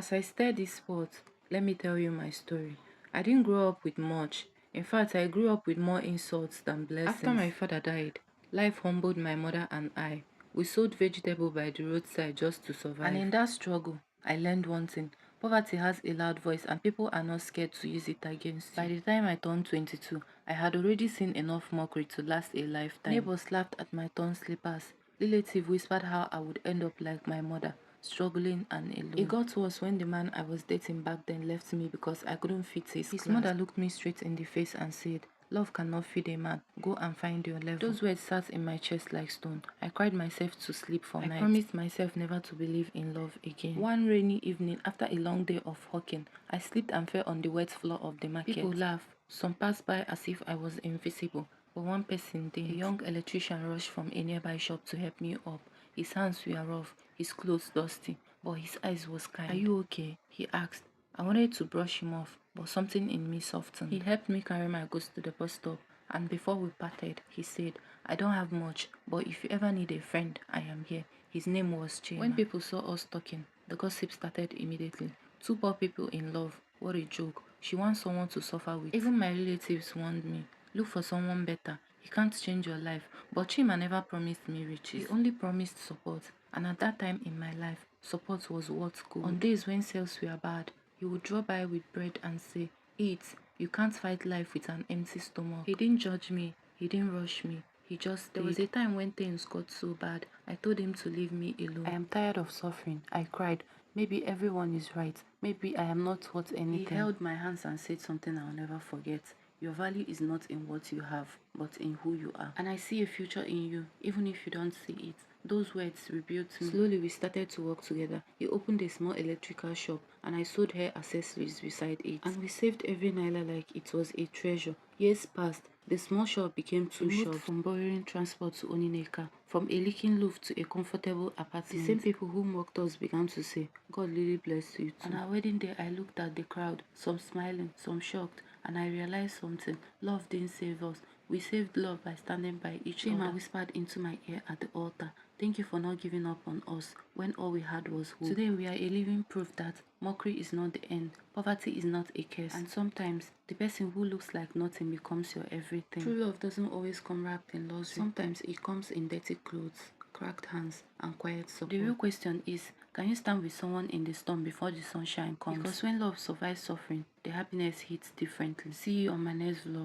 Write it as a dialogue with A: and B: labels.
A: As I stare this spot, let me tell you my story. I didn't grow up with much. In fact, I grew up with more insults than blessings. After my father died, life humbled my mother and I. We sold vegetable by the roadside just to survive. And in that struggle, I learned one thing. Poverty has a loud voice and people are not scared to use it against you. By the time I turned 22, I had already seen enough mockery to last a lifetime. Neighbors laughed at my torn slippers. Relative whispered how I would end up like my mother, struggling and alone. It got worse when the man I was dating back then left me because I couldn't fit his mother looked me straight in the face and said, "Love cannot feed a man. Go and find your level." Those words sat in my chest like stone. I cried myself to sleep for nights. I promised myself never to believe in love again. One rainy evening, after a long day of hawking, I slipped and fell on the wet floor of the market. People laughed. Some passed by as if I was invisible, but one person did. A young electrician rushed from a nearby shop to help me up. His hands were rough, his clothes dusty, but his eyes was kind. "Are you okay?" he asked. I wanted to brush him off, but something in me softened. He helped me carry my goods to the bus stop, and before we parted, he said, "I don't have much, but if you ever need a friend, I am here." His name was Chema. When people saw us talking, the gossip started immediately. Two poor people in love, what a joke. She wants someone to suffer with. Even my relatives warned me, look for someone better. He can't change your life. But Chima never promised me riches. He only promised support. And at that time in my life, support was what's good. On days when sales were bad, he would draw by with bread and say, "Eat. You can't fight life with an empty stomach." He didn't judge me. He didn't rush me. He just stayed. There was a time when things got so bad, I told him to leave me alone. "I am tired of suffering," I cried. "Maybe everyone is right. Maybe I am not worth anything." He held my hands and said something I'll never forget. "Your value is not in what you have, but in who you are. And I see a future in you, even if you don't see it." Those words rebuilt me. Slowly, we started to work together. He opened a small electrical shop, and I sold hair accessories beside it. And we saved every naira like it was a treasure. Years passed. The small shop became two shops. From borrowing transport to owning a car, from a leaking roof to a comfortable apartment. The same people who mocked us began to say, "God really bless you too." On our wedding day, I looked at the crowd, some smiling, some shocked, and I realized something. Love didn't save us. We saved love by standing by each other. Chima whispered into my ear at the altar, "Thank you for not giving up on us when all we had was hope." Today we are a living proof that mockery is not the end, poverty is not a curse, and sometimes the person who looks like nothing becomes your everything. True love doesn't always come wrapped in luxury. Sometimes it comes in dirty clothes, cracked hands, and quiet support. The real question is, can you stand with someone in the storm before the sunshine comes? Because when love survives suffering, the happiness hits differently. See you on my next vlog.